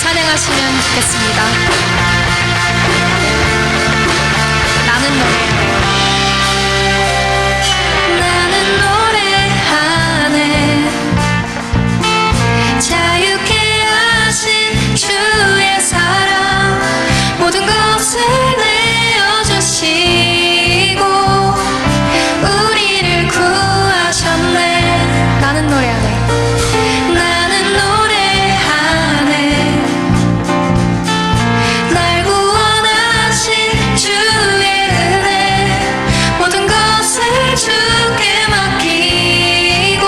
찬양하시면 좋겠습니다. 나는 노래하네. 자유케 하신 주의 사랑 모든 것을 내어주시고 우리를 구하셨네. 나는 노래하네. 주께 맡기고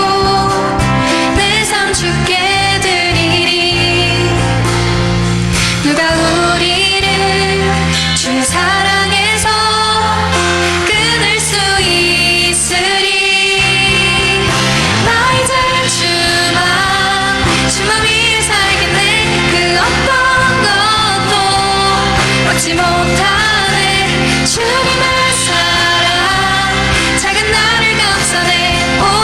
내 삶 주께 드리리. 누가 우리를 주 사랑에서 끊을 수 있으리. 나 이제 주만 위해 살겠네. 그 어떤 것도 얻지 못하네. 주님의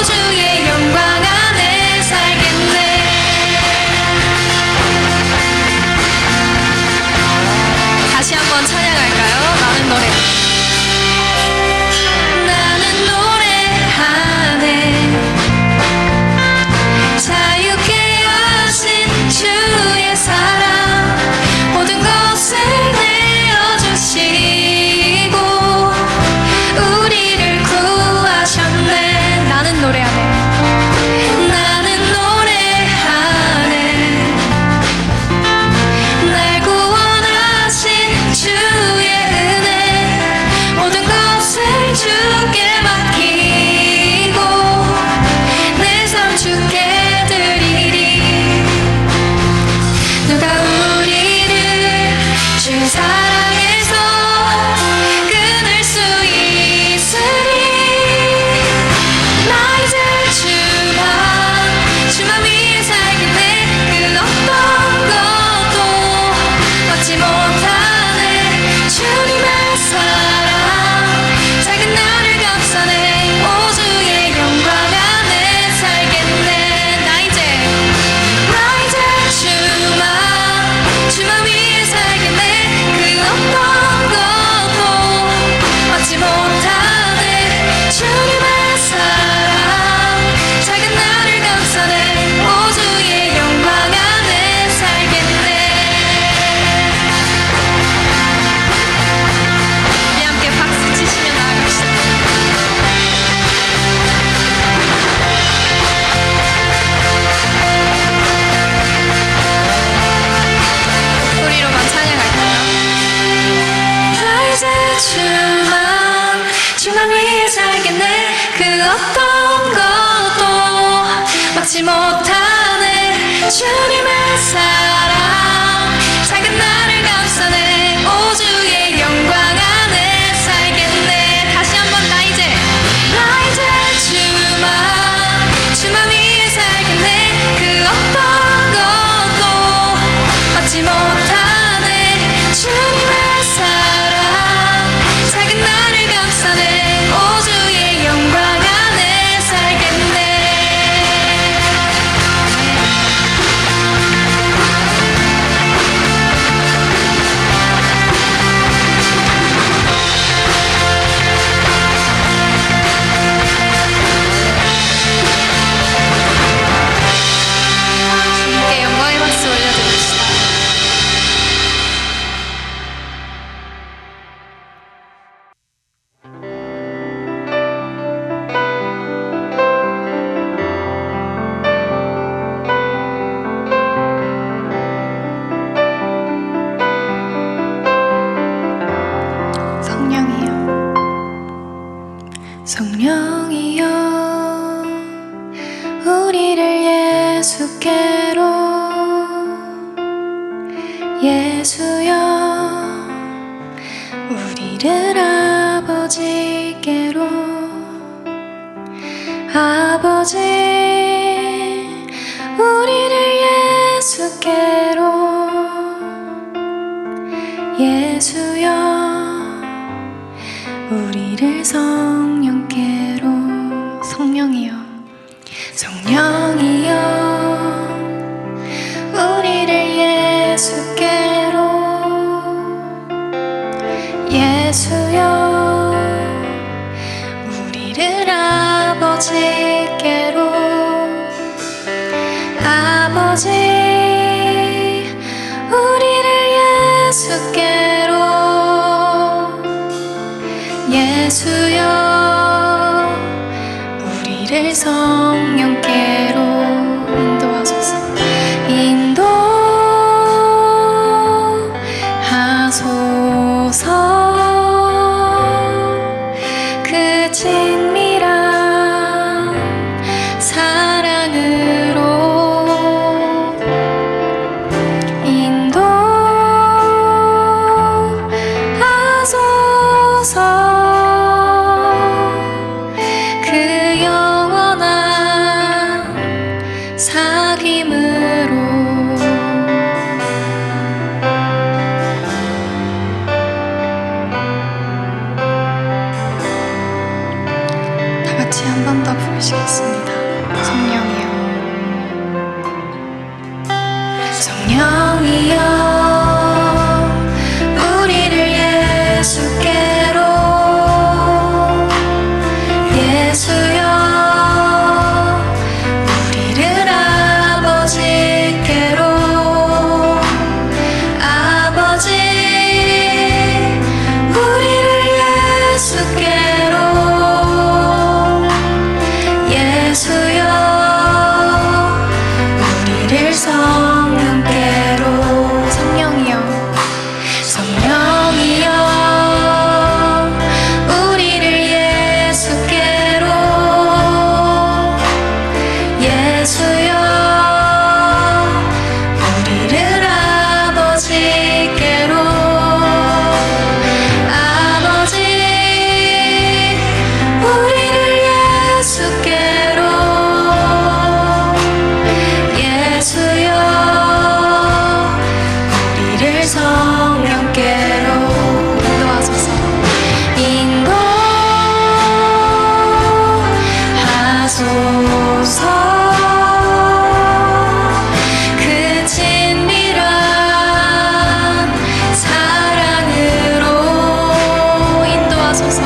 주의 영광 안에 살겠네. 다시 한번 찬양할까요? 나는 노래하네. 자유케 하신 주의 사랑 모든 것을 내어주시고 우리를 구하셨네. 나는 노래하네. 날 구원하신 주의 은혜 모든 것을 주께 맡기고 내 삶 주께 드리리. 누가 우리를 주 사랑에서 끊을 수 있으리. 나 이제 주만 위해 살겠네. 그 어떤 것도 얻지 못하네. 주님의 사랑 작은 나를 감싸네. 오 주의 영광 안에 살겠네. 나 이제 주만 위해 살겠네. 그 어떤 것도 얻지 못하네. 주님의 사랑 작은 나를 감싸네. 오 주의 영광 안에 살겠네. 우리 함께 박수 치시며 나아갑시다. 소리로만 찬양할까요? 나 이제 주만 위해 살겠네. 그 어떤 것도 막지 못하네. 주님의 사랑 작은 나를 감싸네. 오 주의 영광 안에 살겠네. 다시 한번 나 이제 주만 위해 살겠네. 그 어떤 것도 막지 못하네. 주님의 사랑 작은 나를 감싸네. 오 주의 영광 안에 살겠네. 예수여 우리를 아버지께로 아버지 우리를 예수께로 예수여 우리를 성령께로 성령이여 성령이여 우리를 예수께로 예수여 우리를 아버지께로 아버지 우리를 예수께로 예수여 우리를 성령께로 인도하소서 인도하소서 그 친밀한 사랑으로 인도하소서 그 영원한 사귐으로 다 같이 한 번 더 부르시겠습니다. 성령이여 성령이여 우리를 예수께로 예수여 우리를 아버지께로 아버지 우리를 예수께로 예수여 우리를 성령께로 성령이여 성령이여 우리를 예수께로 예수여 우리를 아버지께로 아버지 우리를 예수께로 예수여 우리를 성령께로 인도하소서 인도하소서 그 친밀한 사랑으로 인도하소서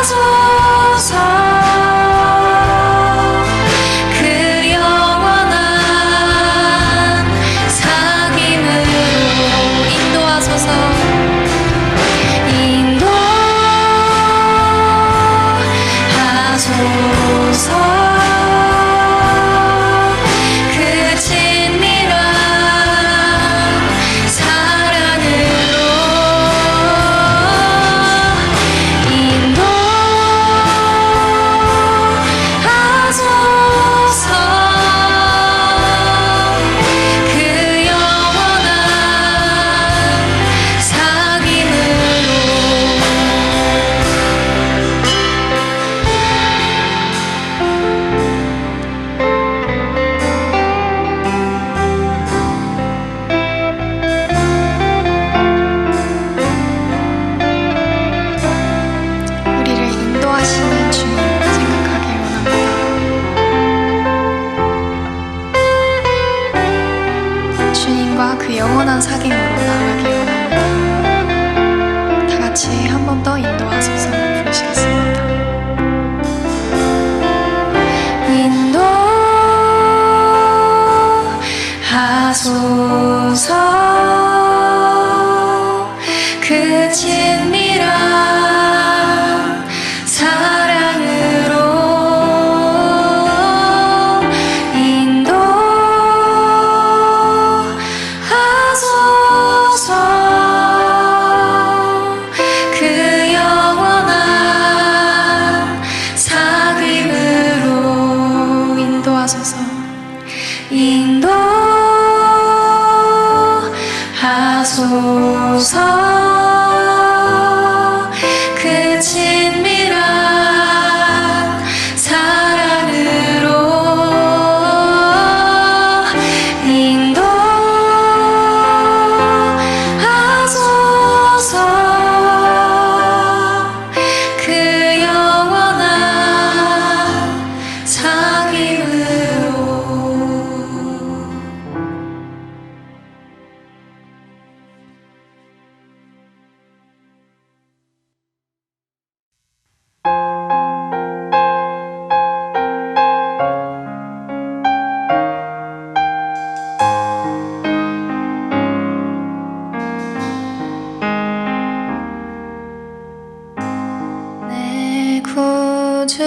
인도하소서 그 영원한 사귐으로 인도하소서 인도하소서 그 친밀한 사랑으로 인도하소서 그 영원한 사귐으로 우리를 인도하시는 주님 생각하기 원합니다. 주님과 그 영원한 사귐으로 나아가기 원합니다. 다 같이 한 번 더 인도하소서 부르시겠습니다. 인도하소서 그 친밀한 사랑으로 인도하소서 그 영원한 사귐으로 인도하소서 인도하소서. 그 친밀한 사랑으로 인도하소서. 그 영원한 사귐으로. 내 구주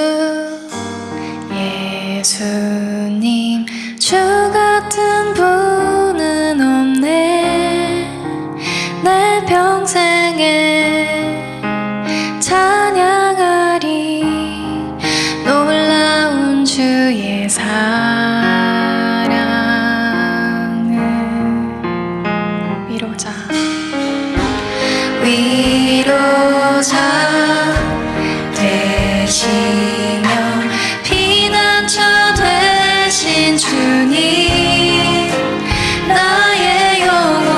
예수님, 주 같은 분은 없네. 내 평생에 찬양하리 놀라운 주의 사랑을. 위로자 되시며 피난처 되신 주님, 나의 영혼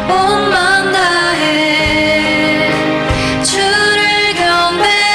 온맘 다해 주를 경배합니다.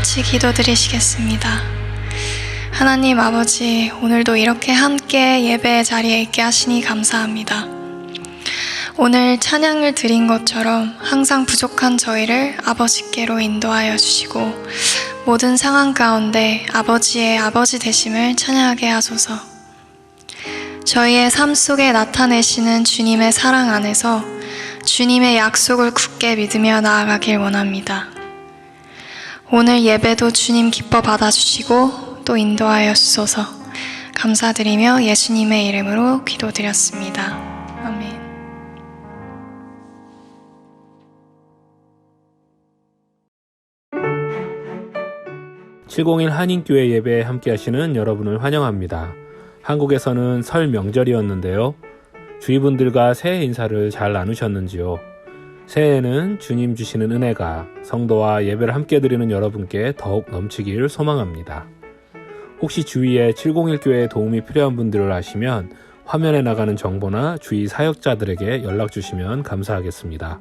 같이 기도드리시겠습니다. 하나님 아버지, 오늘도 이렇게 함께 예배의 자리에 있게 하시니 감사합니다. 오늘 찬양을 드린 것처럼 항상 부족한 저희를 아버지께로 인도하여 주시고 모든 상황 가운데 아버지의 아버지 되심을 찬양하게 하소서. 저희의 삶 속에 나타내시는 주님의 사랑 안에서 주님의 약속을 굳게 믿으며 나아가길 원합니다. 오늘 예배도 주님 기뻐 받아주시고 또 인도하여 주소서. 감사드리며 예수님의 이름으로 기도드렸습니다. 아멘. 701 한인교회 예배에 함께 하시는 여러분을 환영합니다. 한국에서는 설 명절이었는데요. 주위 분들과 새해 인사를 잘 나누셨는지요? 새해에는 주님 주시는 은혜가 성도와 예배를 함께 드리는 여러분께 더욱 넘치길 소망합니다. 혹시 주위에 701교회에 도움이 필요한 분들을 아시면 화면에 나가는 정보나 주위 사역자들에게 연락 주시면 감사하겠습니다.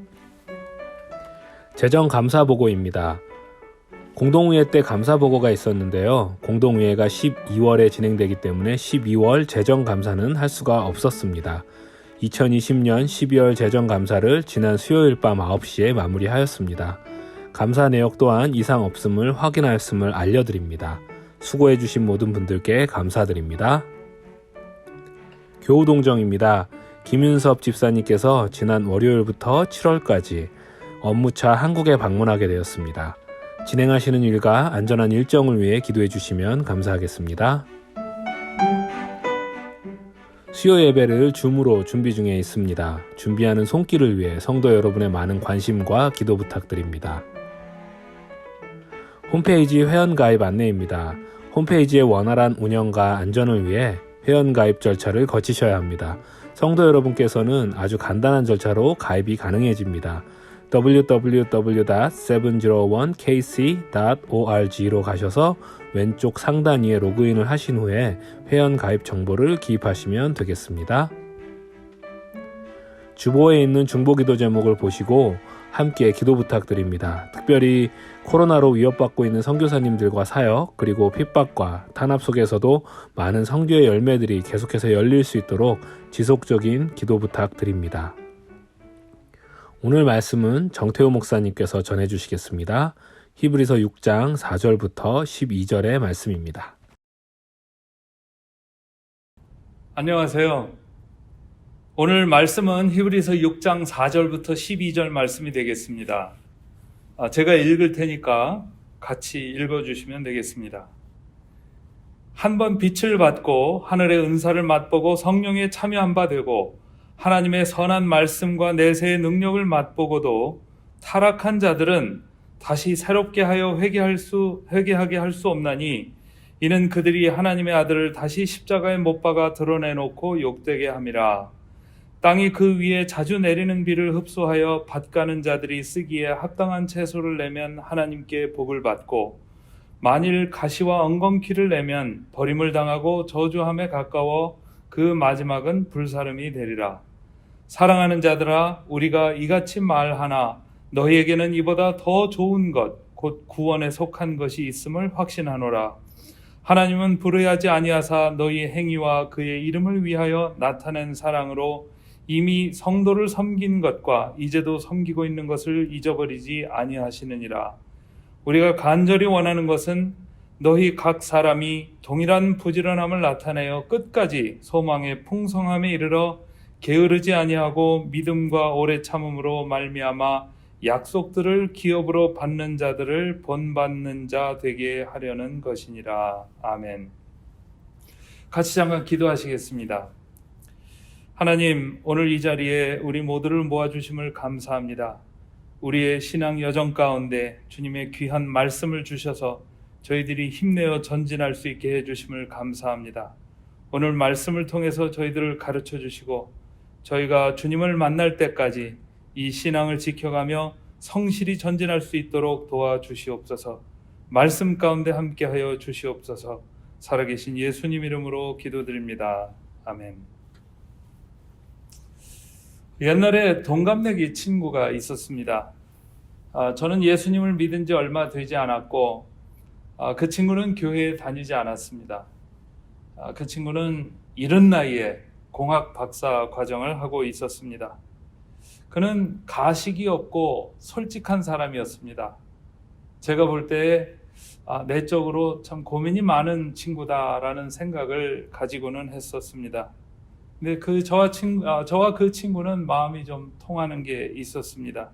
재정감사보고입니다. 공동의회 때 감사보고가 있었는데요. 공동의회가 12월에 진행되기 때문에 12월 재정감사는 할 수가 없었습니다. 2020년 12월 재정감사를 지난 수요일 밤 9시에 마무리하였습니다. 감사 내역 또한 이상 없음을 확인하였음을 알려드립니다. 수고해주신 모든 분들께 감사드립니다. 교우동정입니다. 김윤섭 집사님께서 지난 월요일부터 7월까지 업무차 한국에 방문하게 되었습니다. 진행하시는 일과 안전한 일정을 위해 기도해 주시면 감사하겠습니다. 수요 예배를 줌으로 준비 중에 있습니다. 준비하는 손길을 위해 성도 여러분의 많은 관심과 기도 부탁드립니다. 홈페이지 회원가입 안내입니다. 홈페이지의 원활한 운영과 안전을 위해 회원가입 절차를 거치셔야 합니다. 성도 여러분께서는 아주 간단한 절차로 가입이 가능해집니다. www.701kc.org로 가셔서 왼쪽 상단 위에 로그인을 하신 후에 회원 가입 정보를 기입하시면 되겠습니다. 주보에 있는 중보기도 제목을 보시고 함께 기도 부탁드립니다. 특별히 코로나로 위협받고 있는 선교사님들과 사역, 그리고 핍박과 탄압 속에서도 많은 선교의 열매들이 계속해서 열릴 수 있도록 지속적인 기도 부탁드립니다. 오늘 말씀은 정태호 목사님께서 전해주시겠습니다. 히브리서 6장 4절부터 12절의 말씀입니다. 안녕하세요. 오늘 말씀은 히브리서 6장 4절부터 12절 말씀이 되겠습니다. 제가 읽을 테니까 같이 읽어주시면 되겠습니다. 한번 빛을 받고 하늘의 은사를 맛보고 성령에 참여한 바 되고 하나님의 선한 말씀과 내세의 능력을 맛보고도 타락한 자들은 다시 새롭게 하여 회개하게 할 수 없나니 이는 그들이 하나님의 아들을 다시 십자가에 못 박아 드러내놓고 욕되게 함이라. 땅이 그 위에 자주 내리는 비를 흡수하여 밭가는 자들이 쓰기에 합당한 채소를 내면 하나님께 복을 받고 만일 가시와 엉겅퀴를 내면 버림을 당하고 저주함에 가까워 그 마지막은 불사름이 되리라. 사랑하는 자들아, 우리가 이같이 말하나 너희에게는 이보다 더 좋은 것 곧 구원에 속한 것이 있음을 확신하노라. 하나님은 불의하지 아니하사 너희 행위와 그의 이름을 위하여 나타낸 사랑으로 이미 성도를 섬긴 것과 이제도 섬기고 있는 것을 잊어버리지 아니하시느니라. 우리가 간절히 원하는 것은 너희 각 사람이 동일한 부지런함을 나타내어 끝까지 소망의 풍성함에 이르러 게으르지 아니하고 믿음과 오래 참음으로 말미암아 약속들을 기업으로 받는 자들을 본받는 자 되게 하려는 것이니라. 아멘. 같이 잠깐 기도하시겠습니다. 하나님, 오늘 이 자리에 우리 모두를 모아주심을 감사합니다. 우리의 신앙 여정 가운데 주님의 귀한 말씀을 주셔서 저희들이 힘내어 전진할 수 있게 해주심을 감사합니다. 오늘 말씀을 통해서 저희들을 가르쳐 주시고 저희가 주님을 만날 때까지 이 신앙을 지켜가며 성실히 전진할 수 있도록 도와주시옵소서. 말씀 가운데 함께하여 주시옵소서. 살아계신 예수님 이름으로 기도드립니다. 아멘. 옛날에 동갑내기 친구가 있었습니다. 저는 예수님을 믿은 지 얼마 되지 않았고 그 친구는 교회에 다니지 않았습니다. 그 친구는 이른 나이에 공학 박사 과정을 하고 있었습니다. 그는 가식이 없고 솔직한 사람이었습니다. 제가 볼 때 내적으로 참 고민이 많은 친구다라는 생각을 가지고는 했었습니다. 근데 저와 그 친구는 마음이 좀 통하는 게 있었습니다.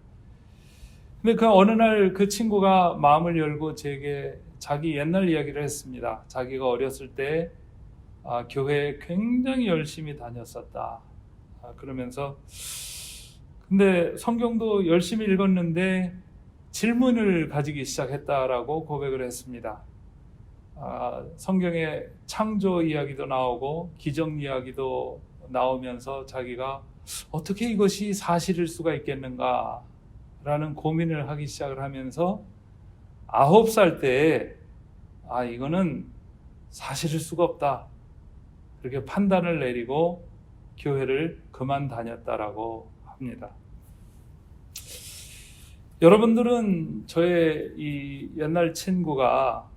근데 그 어느 날 그 친구가 마음을 열고 제게 자기 옛날 이야기를 했습니다. 자기가 어렸을 때 교회에 굉장히 열심히 다녔었다. 그러면서 근데 성경도 열심히 읽었는데 질문을 가지기 시작했다라고 고백을 했습니다. 성경에 창조 이야기도 나오고 기적 이야기도 나오면서 자기가 어떻게 이것이 사실일 수가 있겠는가 라는 고민을 하기 시작을 하면서 9살 때에 이거는 사실일 수가 없다 그렇게 판단을 내리고 교회를 그만 다녔다라고 합니다. 여러분들은 저의 이 옛날 친구가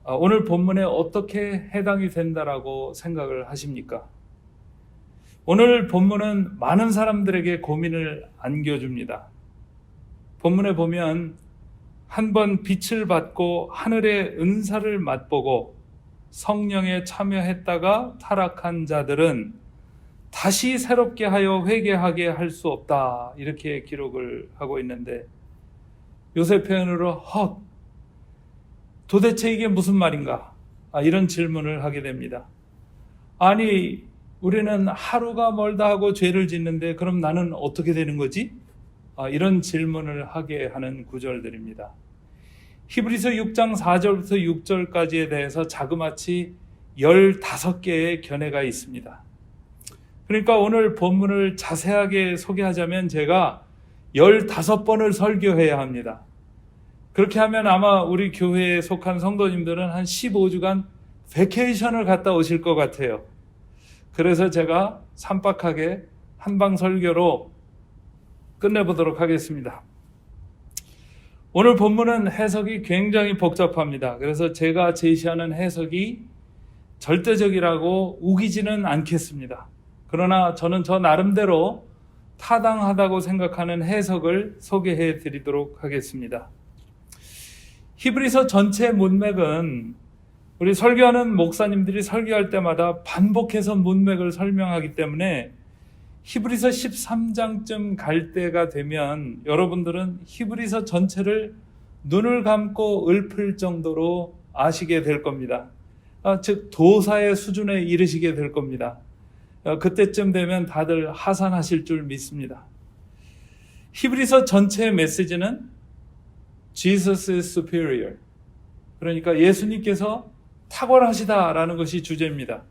오늘 본문에 어떻게 해당이 된다라고 생각을 하십니까? 오늘 본문은 많은 사람들에게 고민을 안겨줍니다. 본문에 보면 한 번 빛을 받고 하늘의 은사를 맛보고 성령에 참여했다가 타락한 자들은 다시 새롭게 하여 회개하게 할 수 없다 이렇게 기록을 하고 있는데 요새 표현으로 도대체 이게 무슨 말인가 이런 질문을 하게 됩니다. 아니 우리는 하루가 멀다 하고 죄를 짓는데 그럼 나는 어떻게 되는 거지? 이런 질문을 하게 하는 구절들입니다. 히브리서 6장 4절부터 6절까지에 대해서 자그마치 15개의 견해가 있습니다. 그러니까 오늘 본문을 자세하게 소개하자면 제가 15번을 설교해야 합니다. 그렇게 하면 아마 우리 교회에 속한 성도님들은 한 15주간 베케이션을 갔다 오실 것 같아요. 그래서 제가 산박하게 한방 설교로 끝내보도록 하겠습니다. 오늘 본문은 해석이 굉장히 복잡합니다. 그래서 제가 제시하는 해석이 절대적이라고 우기지는 않겠습니다. 그러나 저는 저 나름대로 타당하다고 생각하는 해석을 소개해 드리도록 하겠습니다. 히브리서 전체 문맥은 우리 설교하는 목사님들이 설교할 때마다 반복해서 문맥을 설명하기 때문에 히브리서 13장쯤 갈 때가 되면 여러분들은 히브리서 전체를 눈을 감고 읊을 정도로 아시게 될 겁니다. 즉 도사의 수준에 이르시게 될 겁니다. 그때쯤 되면 다들 하산하실 줄 믿습니다. 히브리서 전체의 메시지는 Jesus is superior. 그러니까 예수님께서 탁월하시다라는 것이 주제입니다.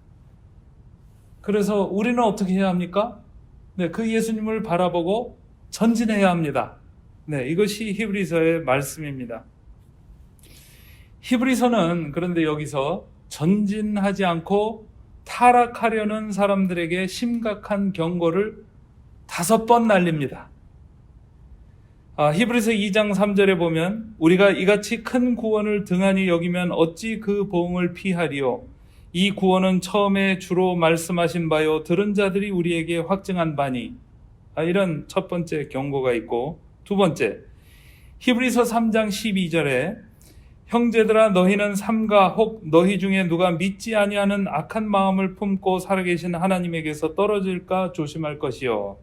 그래서 우리는 어떻게 해야 합니까? 그 예수님을 바라보고 전진해야 합니다. 이것이 히브리서의 말씀입니다. 히브리서는 그런데 여기서 전진하지 않고 타락하려는 사람들에게 심각한 경고를 5번 날립니다. 히브리서 2장 3절에 보면 우리가 이같이 큰 구원을 등한히 여기면 어찌 그 보응을 피하리요. 이 구원은 처음에 주로 말씀하신 바요 들은 자들이 우리에게 확증한 바니. 이런 첫 번째 경고가 있고 두 번째 히브리서 3장 12절에 형제들아 너희는 삼가 혹 너희 중에 누가 믿지 아니하는 악한 마음을 품고 살아계신 하나님에게서 떨어질까 조심할 것이요.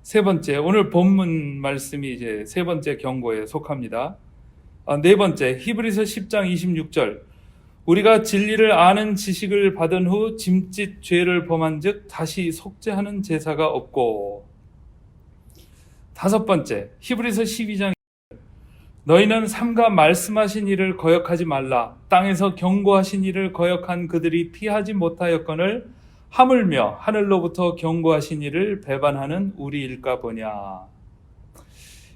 세 번째, 오늘 본문 말씀이 이제 세 번째 경고에 속합니다. 네 번째, 히브리서 10장 26절. 우리가 진리를 아는 지식을 받은 후 짐짓 죄를 범한 즉 다시 속죄하는 제사가 없고. 다섯 번째, 히브리서 12장 너희는 삼가 말씀하신 일을 거역하지 말라. 땅에서 경고하신 일을 거역한 그들이 피하지 못하였거늘 하물며 하늘로부터 경고하신 일을 배반하는 우리일까 보냐.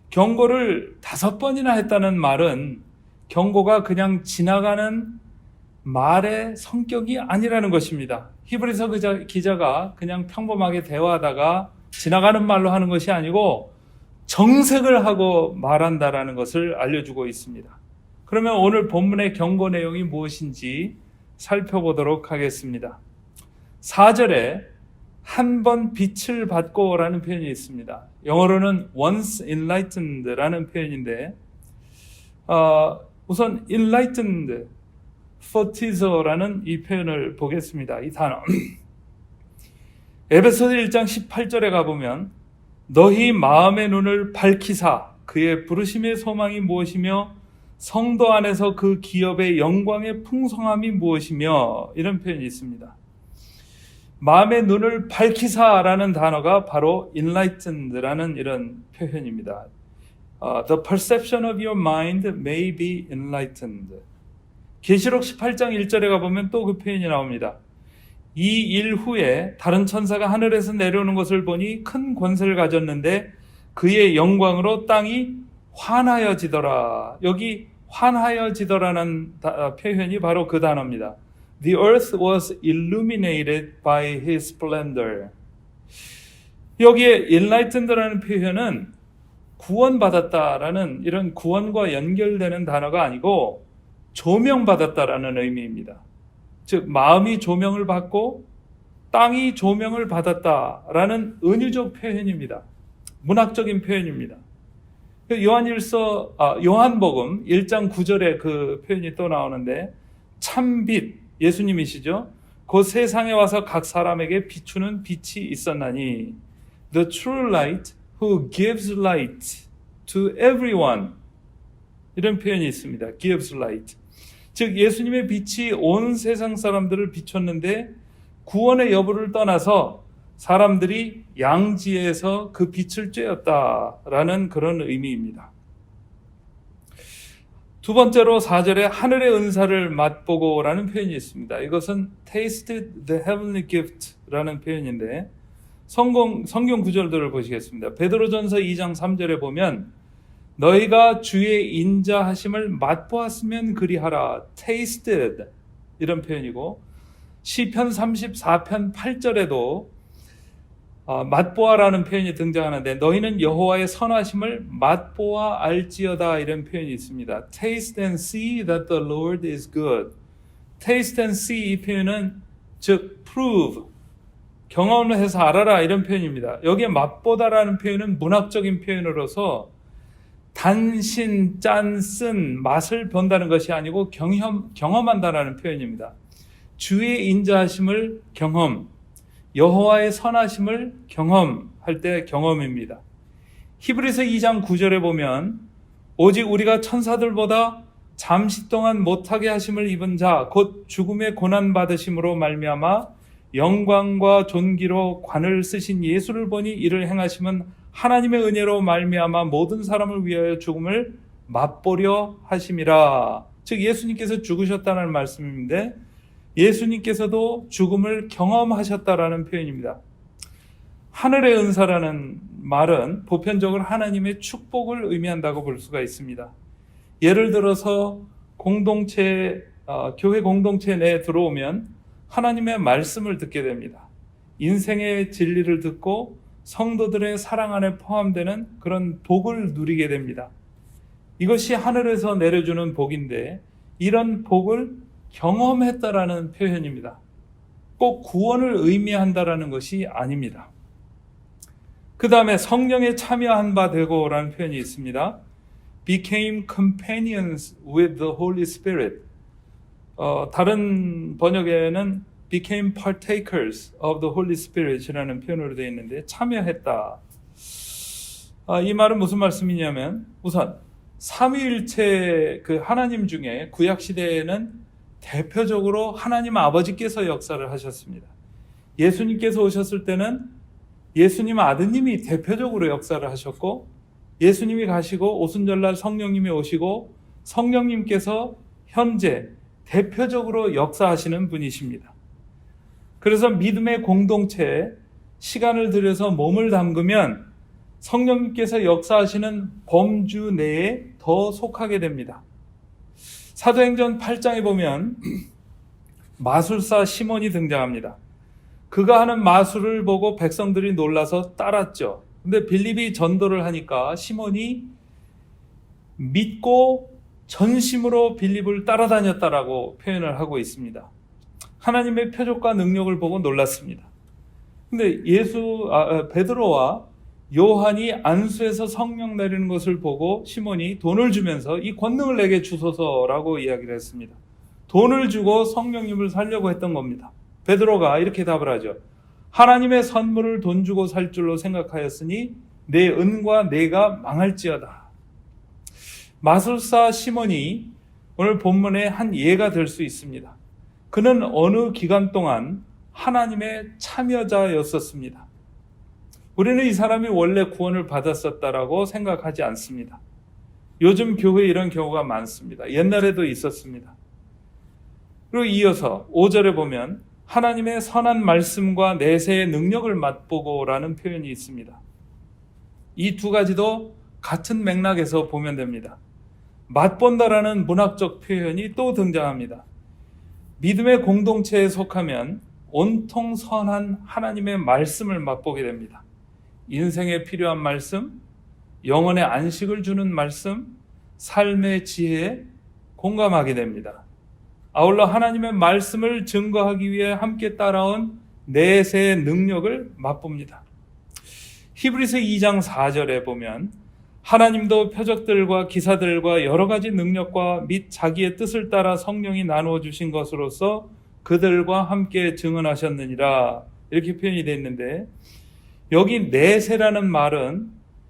경고를 5번이나 했다는 말은 경고가 그냥 지나가는 말의 성격이 아니라는 것입니다. 히브리서 기자가 그냥 평범하게 대화하다가 지나가는 말로 하는 것이 아니고 정색을 하고 말한다라는 것을 알려주고 있습니다. 그러면 오늘 본문의 경고 내용이 무엇인지 살펴보도록 하겠습니다. 4절에 한 번 빛을 받고라는 표현이 있습니다. 영어로는 once enlightened라는 표현인데 우선 enlightened, photizo라는 이 표현을 보겠습니다. 이 단어 에베소서 1장 18절에 가보면 너희 마음의 눈을 밝히사 그의 부르심의 소망이 무엇이며 성도 안에서 그 기업의 영광의 풍성함이 무엇이며 이런 표현이 있습니다. 마음의 눈을 밝히사라는 단어가 바로 enlightened라는 이런 표현입니다. The perception of your mind may be enlightened. 계시록 18장 1절에 가보면 또 그 표현이 나옵니다. 이 일 후에 다른 천사가 하늘에서 내려오는 것을 보니 큰 권세를 가졌는데 그의 영광으로 땅이 환하여지더라. 여기 환하여지더라는 표현이 바로 그 단어입니다. The earth was illuminated by his splendor. 여기에 enlightened라는 표현은 구원받았다라는 이런 구원과 연결되는 단어가 아니고 조명받았다라는 의미입니다. 즉 마음이 조명을 받고 땅이 조명을 받았다라는 은유적 표현입니다. 문학적인 표현입니다. 요한복음 1장 9절에 그 표현이 또 나오는데 참빛 예수님이시죠. 곧 세상에 와서 각 사람에게 비추는 빛이 있었나니 The true light who gives light to everyone 이런 표현이 있습니다. gives light. 즉 예수님의 빛이 온 세상 사람들을 비췄는데 구원의 여부를 떠나서 사람들이 양지에서 그 빛을 쬐었다라는 그런 의미입니다. 두 번째로 4절에 하늘의 은사를 맛보고라는 표현이 있습니다. 이것은 tasted the heavenly gift라는 표현인데 성경 구절들을 보시겠습니다. 베드로전서 2장 3절에 보면 너희가 주의 인자하심을 맛보았으면 그리하라. tasted 이런 표현이고 시편 34편 8절에도 맛보아라는 표현이 등장하는데 너희는 여호와의 선하심을 맛보아 알지어다 이런 표현이 있습니다. Taste and see that the Lord is good. Taste and see 이 표현은 즉 prove, 경험을 해서 알아라 이런 표현입니다. 여기에 맛보다라는 표현은 문학적인 표현으로서 단신, 짠, 쓴, 맛을 본다는 것이 아니고 경험한다라는 표현입니다. 주의 인자하심을 경험, 여호와의 선하심을 경험할 때 경험입니다. 히브리서 2장 9절에 보면 오직 우리가 천사들보다 잠시 동안 못하게 하심을 입은 자 곧 죽음의 고난 받으심으로 말미암아 영광과 존귀로 관을 쓰신 예수를 보니 이를 행하심은 하나님의 은혜로 말미암아 모든 사람을 위하여 죽음을 맛보려 하심이라. 즉 예수님께서 죽으셨다는 말씀인데 예수님께서도 죽음을 경험하셨다라는 표현입니다. 하늘의 은사라는 말은 보편적으로 하나님의 축복을 의미한다고 볼 수가 있습니다. 예를 들어서 교회 공동체 내에 들어오면 하나님의 말씀을 듣게 됩니다. 인생의 진리를 듣고 성도들의 사랑 안에 포함되는 그런 복을 누리게 됩니다. 이것이 하늘에서 내려주는 복인데 이런 복을 경험했다라는 표현입니다. 꼭 구원을 의미한다라는 것이 아닙니다. 그 다음에 성령에 참여한 바 되고라는 표현이 있습니다. became companions with the Holy Spirit. 다른 번역에는 became partakers of the Holy Spirit이라는 표현으로 되어 있는데 참여했다. 이 말은 무슨 말씀이냐면 우선 삼위일체 그 하나님 중에 구약 시대에는 대표적으로 하나님 아버지께서 역사를 하셨습니다. 예수님께서 오셨을 때는 예수님 아드님이 대표적으로 역사를 하셨고 예수님이 가시고 오순절날 성령님이 오시고 성령님께서 현재 대표적으로 역사하시는 분이십니다. 그래서 믿음의 공동체에 시간을 들여서 몸을 담그면 성령님께서 역사하시는 범주 내에 더 속하게 됩니다. 사도행전 8장에 보면 마술사 시몬이 등장합니다. 그가 하는 마술을 보고 백성들이 놀라서 따랐죠. 근데 빌립이 전도를 하니까 시몬이 믿고 전심으로 빌립을 따라다녔다라고 표현을 하고 있습니다. 하나님의 표적과 능력을 보고 놀랐습니다. 근데 베드로와 요한이 안수에서 성령 내리는 것을 보고 시몬이 돈을 주면서 이 권능을 내게 주소서라고 이야기를 했습니다. 돈을 주고 성령님을 살려고 했던 겁니다. 베드로가 이렇게 답을 하죠. 하나님의 선물을 돈 주고 살 줄로 생각하였으니 내 은과 내가 망할지어다. 마술사 시몬이 오늘 본문의 한 예가 될 수 있습니다. 그는 어느 기간 동안 하나님의 참여자였었습니다. 우리는 이 사람이 원래 구원을 받았었다라고 생각하지 않습니다. 요즘 교회에 이런 경우가 많습니다. 옛날에도 있었습니다. 그리고 이어서 5절에 보면 하나님의 선한 말씀과 내세의 능력을 맛보고라는 표현이 있습니다. 이 두 가지도 같은 맥락에서 보면 됩니다. 맛본다라는 문학적 표현이 또 등장합니다. 믿음의 공동체에 속하면 온통 선한 하나님의 말씀을 맛보게 됩니다. 인생에 필요한 말씀, 영혼의 안식을 주는 말씀, 삶의 지혜에 공감하게 됩니다. 아울러 하나님의 말씀을 증거하기 위해 함께 따라온 내세의 능력을 맛봅니다. 히브리서 2장 4절에 보면 하나님도 표적들과 기사들과 여러 가지 능력과 및 자기의 뜻을 따라 성령이 나누어 주신 것으로서 그들과 함께 증언하셨느니라 이렇게 표현이 되어 있는데 여기 내세라는 말은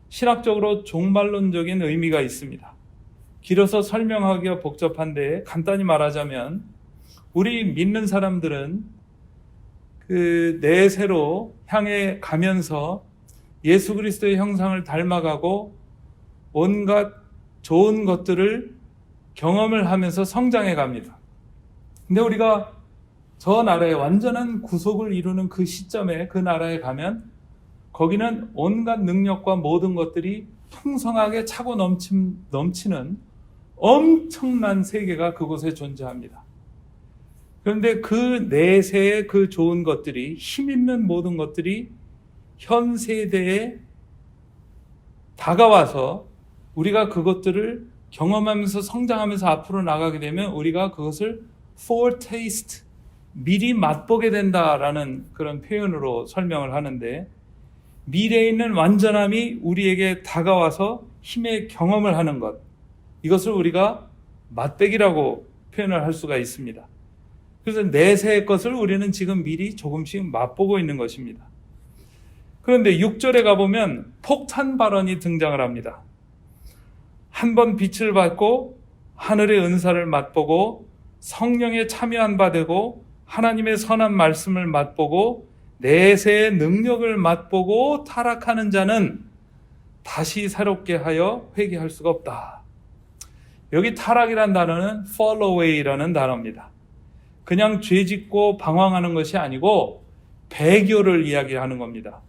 신학적으로 종말론적인 의미가 있습니다. 길어서 설명하기가 복잡한데 간단히 말하자면 우리 믿는 사람들은 그 내세로 향해 가면서 예수 그리스도의 형상을 닮아가고 온갖 좋은 것들을 경험을 하면서 성장해 갑니다. 근데 우리가 저 나라의 완전한 구속을 이루는 그 시점에 그 나라에 가면 거기는 온갖 능력과 모든 것들이 풍성하게 차고 넘치는 엄청난 세계가 그곳에 존재합니다. 그런데 그 내세의 그 좋은 것들이 힘있는 모든 것들이 현 세대에 다가와서 우리가 그것들을 경험하면서 성장하면서 앞으로 나가게 되면 우리가 그것을 foretaste, 미리 맛보게 된다라는 그런 표현으로 설명을 하는데 미래에 있는 완전함이 우리에게 다가와서 힘의 경험을 하는 것, 이것을 우리가 맛배기라고 표현을 할 수가 있습니다. 그래서 내세의 것을 우리는 지금 미리 조금씩 맛보고 있는 것입니다. 그런데 6절에 가보면 폭탄 발언이 등장을 합니다. 한 번 빛을 받고 하늘의 은사를 맛보고 성령에 참여한 바 되고 하나님의 선한 말씀을 맛보고 내세의 능력을 맛보고 타락하는 자는 다시 새롭게 하여 회개할 수가 없다. 여기 타락이란 단어는 fall away라는 단어입니다. 그냥 죄짓고 방황하는 것이 아니고 배교를 이야기하는 겁니다.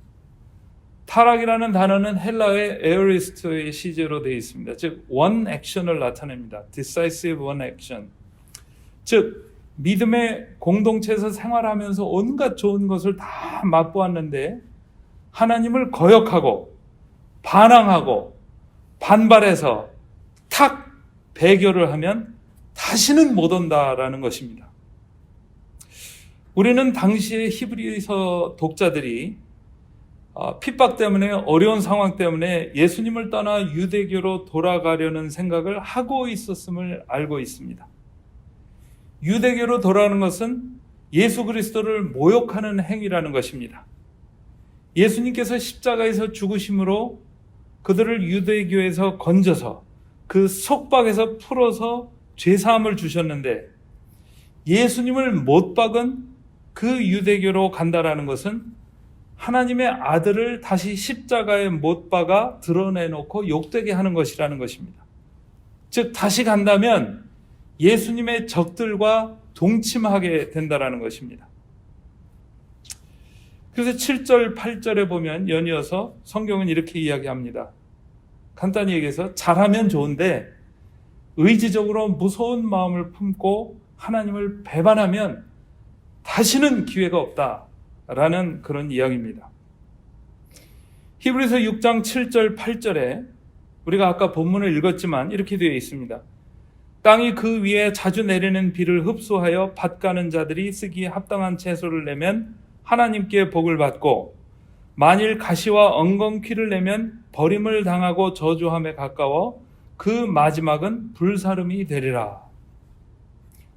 타락이라는 단어는 헬라의 에어리스트의 시제로 되어 있습니다. 즉 one action을 나타냅니다. decisive one action. 즉 믿음의 공동체에서 생활하면서 온갖 좋은 것을 다 맛보았는데 하나님을 거역하고 반항하고 반발해서 탁 배교를 하면 다시는 못 온다라는 것입니다. 우리는 당시의 히브리서 독자들이 핍박 때문에 어려운 상황 때문에 예수님을 떠나 유대교로 돌아가려는 생각을 하고 있었음을 알고 있습니다. 유대교로 돌아가는 것은 예수 그리스도를 모욕하는 행위라는 것입니다. 예수님께서 십자가에서 죽으심으로 그들을 유대교에서 건져서 그 속박에서 풀어서 죄사함을 주셨는데 예수님을 못 박은 그 유대교로 간다라는 것은 하나님의 아들을 다시 십자가에 못 박아 드러내놓고 욕되게 하는 것이라는 것입니다. 즉 다시 간다면 예수님의 적들과 동침하게 된다라는 것입니다. 그래서 7절, 8절에 보면 연이어서 성경은 이렇게 이야기합니다. 간단히 얘기해서 잘하면 좋은데 의지적으로 무서운 마음을 품고 하나님을 배반하면 다시는 기회가 없다라는 그런 이야기입니다. 히브리서 6장 7절, 8절에 우리가 아까 본문을 읽었지만 이렇게 되어 있습니다. 땅이 그 위에 자주 내리는 비를 흡수하여 밭 가는 자들이 쓰기에 합당한 채소를 내면 하나님께 복을 받고, 만일 가시와 엉겅퀴를 내면 버림을 당하고 저주함에 가까워 그 마지막은 불사름이 되리라.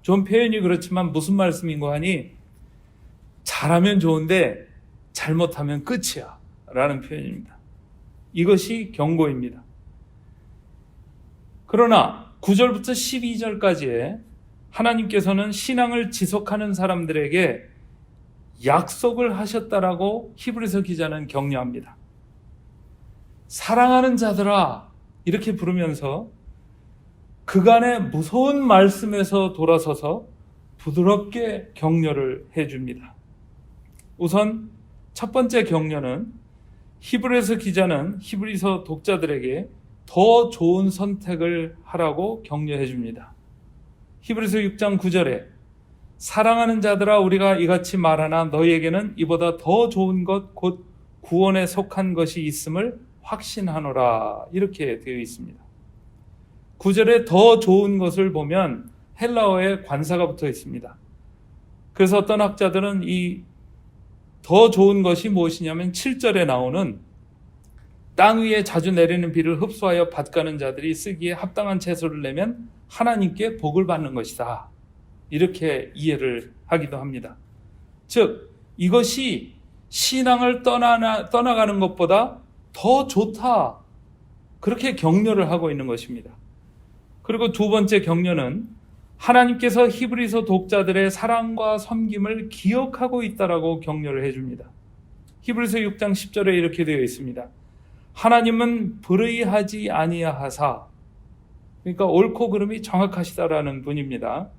좀 표현이 그렇지만 무슨 말씀인고 하니, 잘하면 좋은데 잘못하면 끝이야 라는 표현입니다. 이것이 경고입니다. 그러나 9절부터 12절까지에 하나님께서는 신앙을 지속하는 사람들에게 약속을 하셨다라고 히브리서 기자는 격려합니다. 사랑하는 자들아 이렇게 부르면서 그간의 무서운 말씀에서 돌아서서 부드럽게 격려를 해줍니다. 우선 첫 번째 격려는 히브리서 기자는 히브리서 독자들에게 더 좋은 선택을 하라고 격려해 줍니다. 히브리서 6장 9절에 사랑하는 자들아 우리가 이같이 말하나 너희에게는 이보다 더 좋은 것 곧 구원에 속한 것이 있음을 확신하노라 이렇게 되어 있습니다. 9절에 더 좋은 것을 보면 헬라어에 관사가 붙어 있습니다. 그래서 어떤 학자들은 이 더 좋은 것이 무엇이냐면 7절에 나오는 땅 위에 자주 내리는 비를 흡수하여 밭 가는 자들이 쓰기에 합당한 채소를 내면 하나님께 복을 받는 것이다. 이렇게 이해를 하기도 합니다. 즉 이것이 신앙을 떠나가는 것보다 더 좋다. 그렇게 격려를 하고 있는 것입니다. 그리고 두 번째 격려는 하나님께서 히브리서 독자들의 사랑과 섬김을 기억하고 있다라고 격려를 해줍니다. 히브리서 6장 10절에 이렇게 되어 있습니다. 하나님은 불의하지 아니하사, 그러니까 옳고 그름이 정확하시다라는 표현입니다.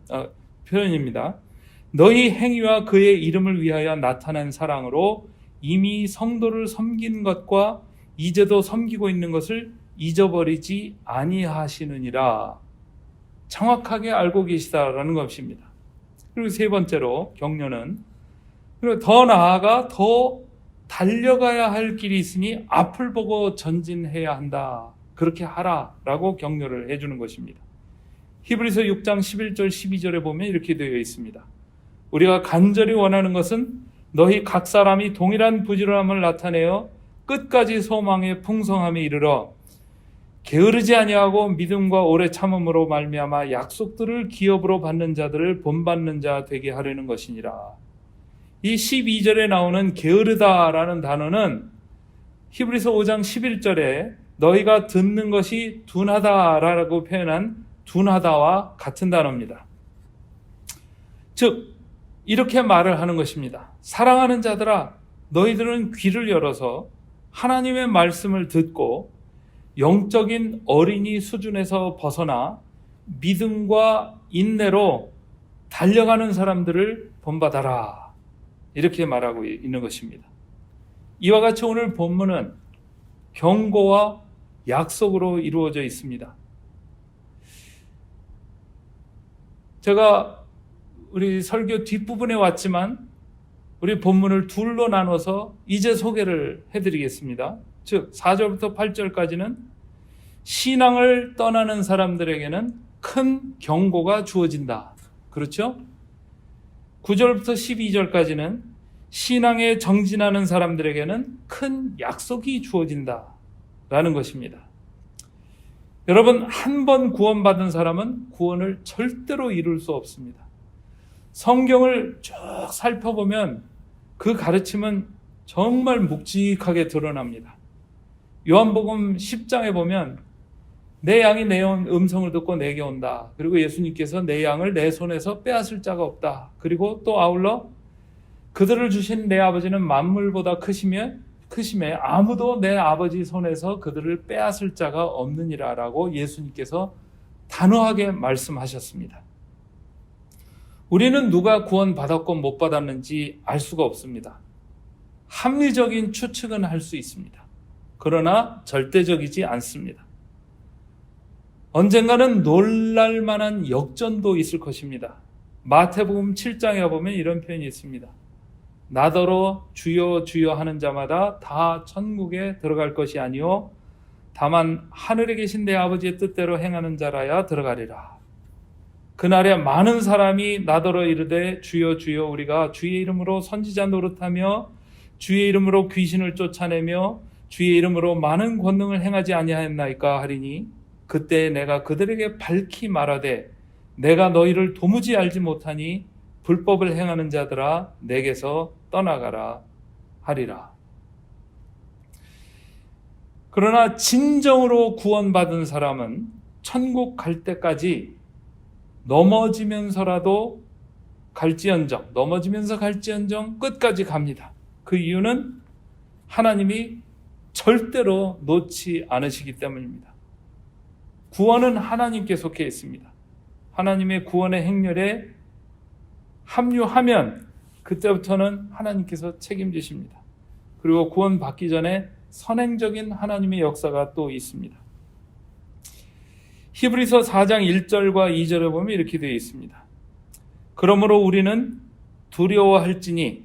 너희 행위와 그의 이름을 위하여 나타난 사랑으로 이미 성도를 섬긴 것과 이제도 섬기고 있는 것을 잊어버리지 아니하시느니라. 정확하게 알고 계시다라는 것입니다. 그리고 세 번째로 격려는 그리고 더 나아가 더 달려가야 할 길이 있으니 앞을 보고 전진해야 한다. 그렇게 하라라고 격려를 해주는 것입니다. 히브리서 6장 11절 12절에 보면 이렇게 되어 있습니다. 우리가 간절히 원하는 것은 너희 각 사람이 동일한 부지런함을 나타내어 끝까지 소망의 풍성함에 이르러 게으르지 아니하고 믿음과 오래 참음으로 말미암아 약속들을 기업으로 받는 자들을 본받는 자 되게 하려는 것이니라. 이 12절에 나오는 게으르다라는 단어는 히브리서 5장 11절에 너희가 듣는 것이 둔하다라고 표현한 둔하다와 같은 단어입니다. 즉 이렇게 말을 하는 것입니다. 사랑하는 자들아 너희들은 귀를 열어서 하나님의 말씀을 듣고 영적인 어린이 수준에서 벗어나 믿음과 인내로 달려가는 사람들을 본받아라. 이렇게 말하고 있는 것입니다. 이와 같이 오늘 본문은 경고와 약속으로 이루어져 있습니다. 제가 우리 설교 뒷부분에 왔지만 우리 본문을 둘로 나눠서 이제 소개를 해드리겠습니다. 즉 4절부터 8절까지는 신앙을 떠나는 사람들에게는 큰 경고가 주어진다. 그렇죠? 9절부터 12절까지는 신앙에 정진하는 사람들에게는 큰 약속이 주어진다 라는 것입니다. 여러분 한 번 구원받은 사람은 구원을 절대로 이룰 수 없습니다. 성경을 쭉 살펴보면 그 가르침은 정말 묵직하게 드러납니다. 요한복음 10장에 보면 내 양이 내 음성을 듣고 내게 온다. 그리고 예수님께서 내 양을 내 손에서 빼앗을 자가 없다. 그리고 또 아울러 그들을 주신 내 아버지는 만물보다 크심에 아무도 내 아버지 손에서 그들을 빼앗을 자가 없느니라 라고 예수님께서 단호하게 말씀하셨습니다. 우리는 누가 구원받았고 못 받았는지 알 수가 없습니다. 합리적인 추측은 할 수 있습니다. 그러나 절대적이지 않습니다. 언젠가는 놀랄만한 역전도 있을 것입니다. 마태복음 7장에 보면 이런 표현이 있습니다. 나더러 주여 주여 하는 자마다 다 천국에 들어갈 것이 아니요 다만 하늘에 계신 내 아버지의 뜻대로 행하는 자라야 들어가리라. 그날에 많은 사람이 나더러 이르되 주여 주여 우리가 주의 이름으로 선지자 노릇하며 주의 이름으로 귀신을 쫓아내며 주의 이름으로 많은 권능을 행하지 아니하였나이까 하리니 그때 내가 그들에게 밝히 말하되 내가 너희를 도무지 알지 못하니 불법을 행하는 자들아 내게서 떠나가라 하리라. 그러나 진정으로 구원받은 사람은 천국 갈 때까지 넘어지면서 갈지언정 끝까지 갑니다. 그 이유는 하나님이 절대로 놓지 않으시기 때문입니다. 구원은 하나님께 속해 있습니다. 하나님의 구원의 행렬에 합류하면 그때부터는 하나님께서 책임지십니다. 그리고 구원 받기 전에 선행적인 하나님의 역사가 또 있습니다. 히브리서 4장 1절과 2절에 보면 이렇게 되어 있습니다. 그러므로 우리는 두려워할지니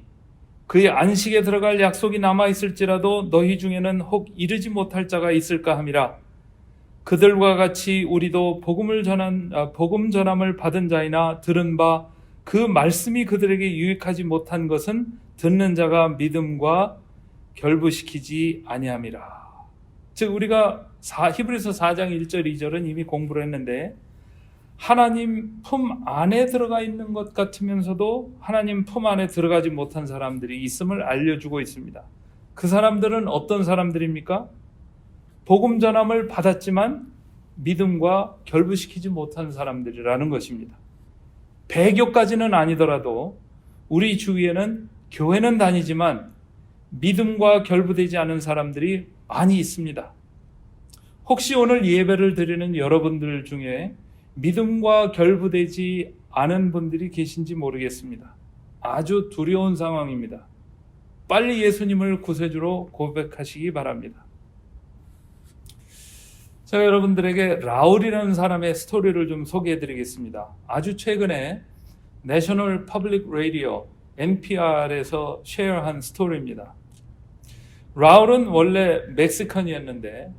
그의 안식에 들어갈 약속이 남아있을지라도 너희 중에는 혹 이르지 못할 자가 있을까 함이라. 그들과 같이 우리도 복음 전함을 받은 자이나 들은 바 그 말씀이 그들에게 유익하지 못한 것은 듣는 자가 믿음과 결부시키지 아니함이라. 즉 우리가 히브리서 4장 1절 2절은 이미 공부를 했는데 하나님 품 안에 들어가 있는 것 같으면서도 하나님 품 안에 들어가지 못한 사람들이 있음을 알려주고 있습니다. 그 사람들은 어떤 사람들입니까? 복음 전함을 받았지만 믿음과 결부시키지 못한 사람들이라는 것입니다. 배교까지는 아니더라도 우리 주위에는 교회는 다니지만 믿음과 결부되지 않은 사람들이 많이 있습니다. 혹시 오늘 예배를 드리는 여러분들 중에 믿음과 결부되지 않은 분들이 계신지 모르겠습니다. 아주 두려운 상황입니다. 빨리 예수님을 구세주로 고백하시기 바랍니다. 제가 여러분들에게 라울이라는 사람의 스토리를 좀 소개해 드리겠습니다. 아주 최근에 내셔널 퍼블릭 라디오 NPR에서 쉐어한 스토리입니다. 라울은 원래 멕시칸이었는데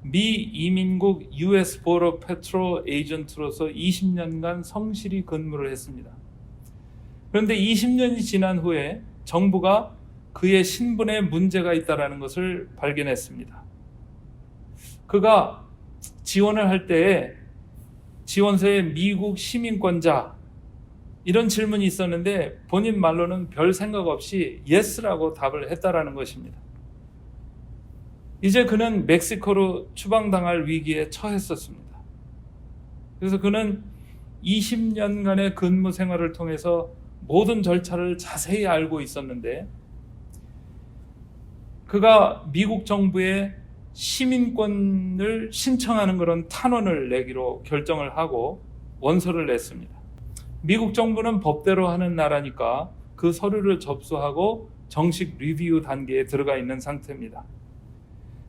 미 이민국 US Border Patrol 에이전트로서 20년간 성실히 근무를 했습니다. 그런데 20년이 지난 후에 정부가 그의 신분에 문제가 있다는 것을 발견했습니다. 그가 지원을 할 때에 지원서에 미국 시민권자 이런 질문이 있었는데 본인 말로는 별 생각 없이 yes라고 답을 했다라는 것입니다. 이제 그는 멕시코로 추방당할 위기에 처했었습니다. 그래서 그는 20년간의 근무 생활을 통해서 모든 절차를 자세히 알고 있었는데 그가 미국 정부에 시민권을 신청하는 그런 탄원을 내기로 결정을 하고 원서를 냈습니다. 미국 정부는 법대로 하는 나라니까 그 서류를 접수하고 정식 리뷰 단계에 들어가 있는 상태입니다.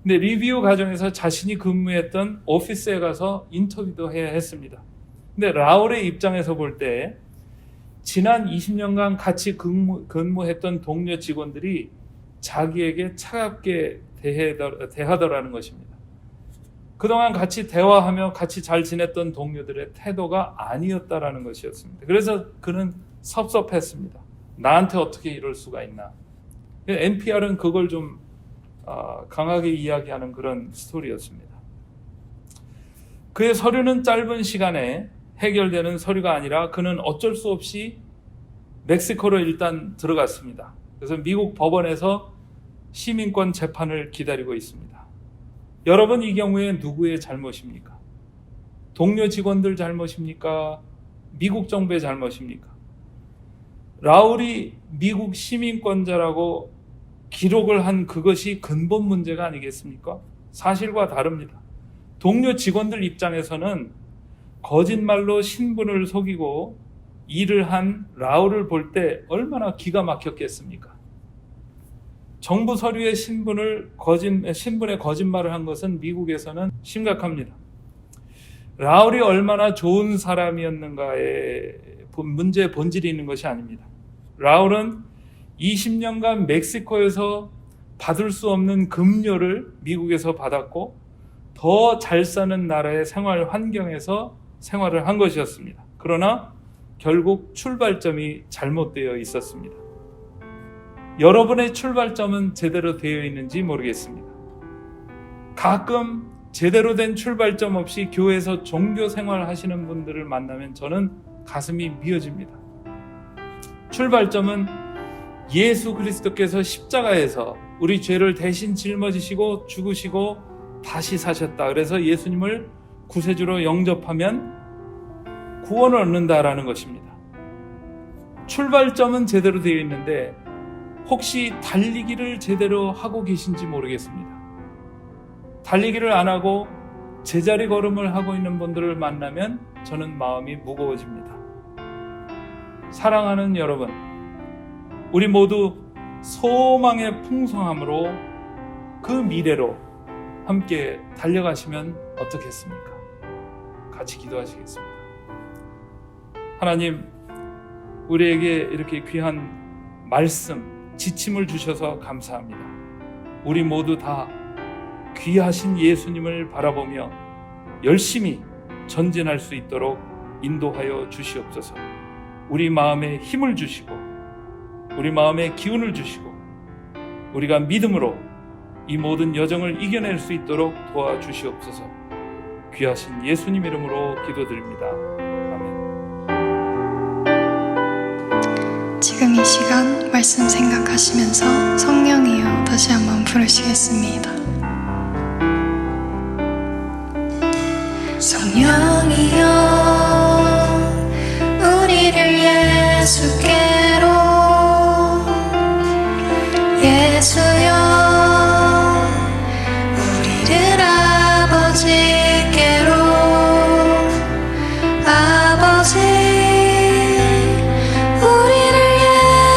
근데 리뷰 과정에서 자신이 근무했던 오피스에 가서 인터뷰도 해야 했습니다. 근데 라울의 입장에서 볼 때 지난 20년간 같이 근무했던 동료 직원들이 자기에게 차갑게 대하더라는 것입니다. 그동안 같이 대화하며 같이 잘 지냈던 동료들의 태도가 아니었다라는 것이었습니다. 그래서 그는 섭섭했습니다. 나한테 어떻게 이럴 수가 있나. NPR은 그걸 좀 강하게 이야기하는 그런 스토리였습니다. 그의 서류는 짧은 시간에 해결되는 서류가 아니라 그는 어쩔 수 없이 멕시코로 일단 들어갔습니다. 그래서 미국 법원에서 시민권 재판을 기다리고 있습니다. 여러분, 이 경우에 누구의 잘못입니까? 동료 직원들 잘못입니까? 미국 정부의 잘못입니까? 라울이 미국 시민권자라고 기록을 한 그것이 근본 문제가 아니겠습니까? 사실과 다릅니다. 동료 직원들 입장에서는 거짓말로 신분을 속이고 일을 한 라울을 볼 때 얼마나 기가 막혔겠습니까? 정부 서류의 신분에 거짓말을 한 것은 미국에서는 심각합니다. 라울이 얼마나 좋은 사람이었는가의 문제의 본질이 있는 것이 아닙니다. 라울은 20년간 멕시코에서 받을 수 없는 급료를 미국에서 받았고 더 잘 사는 나라의 생활 환경에서 생활을 한 것이었습니다. 그러나 결국 출발점이 잘못되어 있었습니다. 여러분의 출발점은 제대로 되어 있는지 모르겠습니다. 가끔 제대로 된 출발점 없이 교회에서 종교 생활 하시는 분들을 만나면 저는 가슴이 미어집니다. 출발점은 예수 그리스도께서 십자가에서 우리 죄를 대신 짊어지시고 죽으시고 다시 사셨다. 그래서 예수님을 구세주로 영접하면 구원을 얻는다라는 것입니다. 출발점은 제대로 되어 있는데 혹시 달리기를 제대로 하고 계신지 모르겠습니다. 달리기를 안 하고 제자리 걸음을 하고 있는 분들을 만나면 저는 마음이 무거워집니다. 사랑하는 여러분, 우리 모두 소망의 풍성함으로 그 미래로 함께 달려가시면 어떻겠습니까? 같이 기도하시겠습니다. 하나님, 우리에게 이렇게 귀한 말씀, 지침을 주셔서 감사합니다. 우리 모두 다 귀하신 예수님을 바라보며 열심히 전진할 수 있도록 인도하여 주시옵소서. 우리 마음에 힘을 주시고 우리 마음에 기운을 주시고 우리가 믿음으로 이 모든 여정을 이겨낼 수 있도록 도와주시옵소서. 귀하신 예수님 이름으로 기도드립니다. 아멘. 지금 이 시간 말씀 생각하시면서 성령이여 다시 한번 부르시겠습니다. 성령이여 우리를 예수께로, 예수여 우리를 아버지께로, 아버지 우리를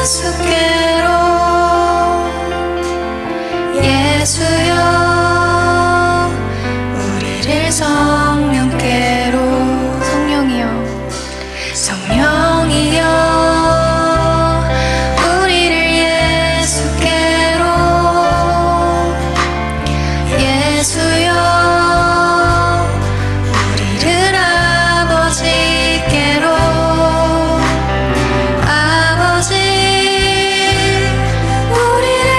예수께로, 예수여 우리를 성령께로. 성령이여 성령이여 우리를 예수께로, 예수여 우리를 아버지께로, 아버지 우리를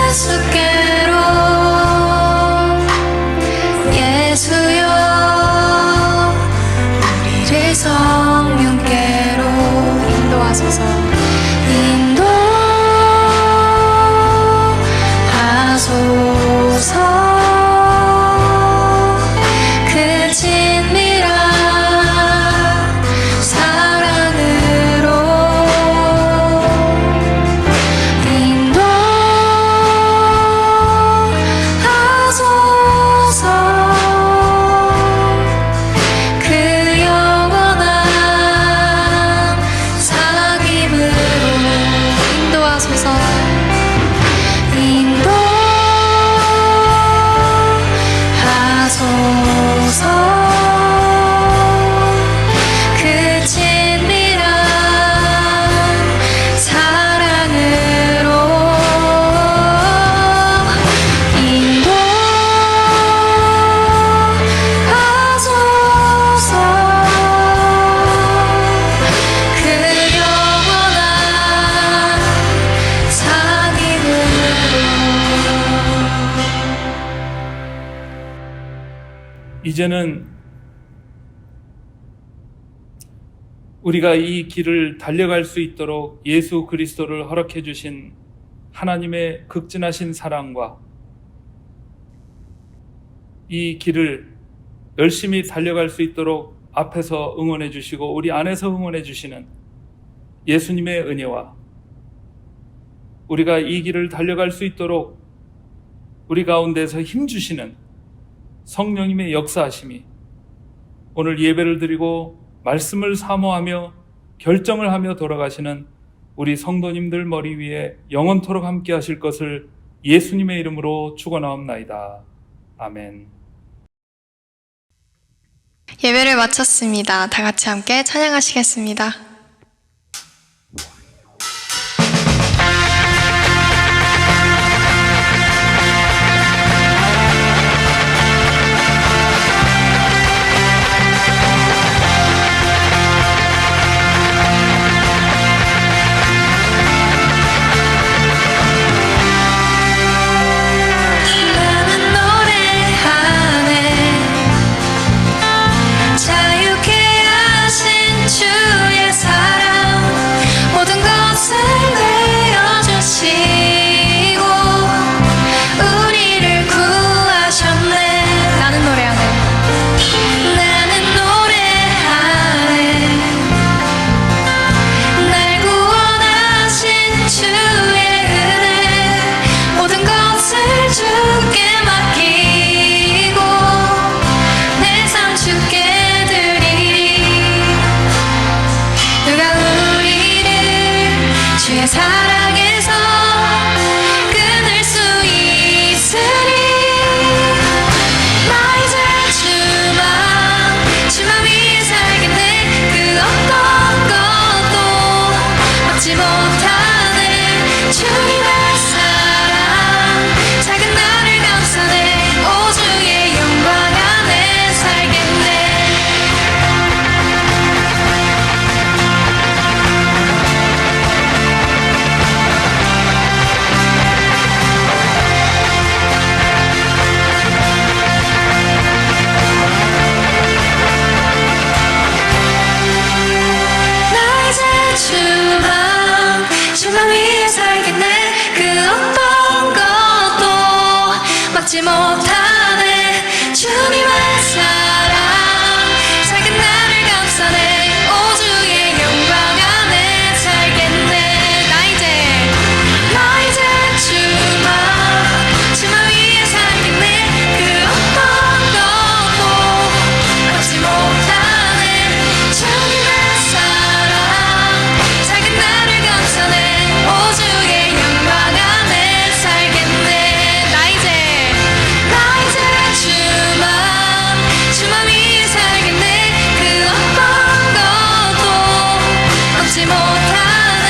예수께로, 예수여 우리를 성령께로. 인도하소서. 인도하소서. 그 친밀한 사랑으로 인도하소서. 그 영원한 사귐으로 인도하소서. 인도하소서. 그 친밀한 사랑으로 인도하소서. 그 영원한 사귐으로. 이제는 우리가 이 길을 달려갈 수 있도록 예수 그리스도를 허락해 주신 하나님의 극진하신 사랑과 이 길을 열심히 달려갈 수 있도록 앞에서 응원해 주시고 우리 안에서 응원해 주시는 예수님의 은혜와 우리가 이 길을 달려갈 수 있도록 우리 가운데서 힘 주시는 성령님의 역사하심이 오늘 예배를 드리고 말씀을 사모하며 결정을 하며 돌아가시는 우리 성도님들 머리 위에 영원토록 함께 하실 것을 예수님의 이름으로 축원하옵나이다. 아멘. 예배를 마쳤습니다. 다 같이 함께 찬양하시겠습니다. 사랑에서 끊을 수 있으리. 나 이제 주만 위에 살겠네. 그 어떤 것도 막지 못하네. 주님의 사랑 작은 나를 감싸네. 오주의 영광 안에 살겠네. 나 이제 주만 위에 살겠네. 그 어떤 것도 막지 못하네. 주님의 사랑 작은 나를 감싸네. 오주의 영광 안에 살겠네. 나 이제 주만 위에 살겠네. 그 어떤 것도 막지 못하네. 주님의 사랑 작은 나를 감싸네. 오주의 영광 안에 살겠네. 나 이제 주만 위에 살겠네. 그 어떤 것도 막지 못하네.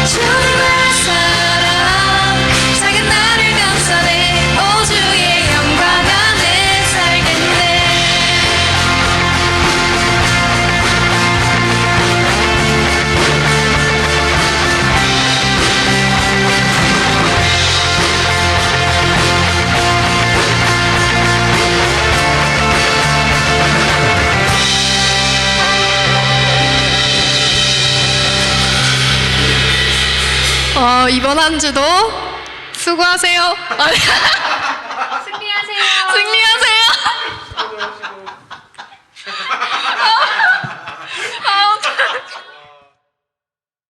주님의 사랑 작은 나를 감싸네. 오주의 영광 안에 살겠네. 이번 한 주도 수고하세요. 승리하세요. 승리하세요.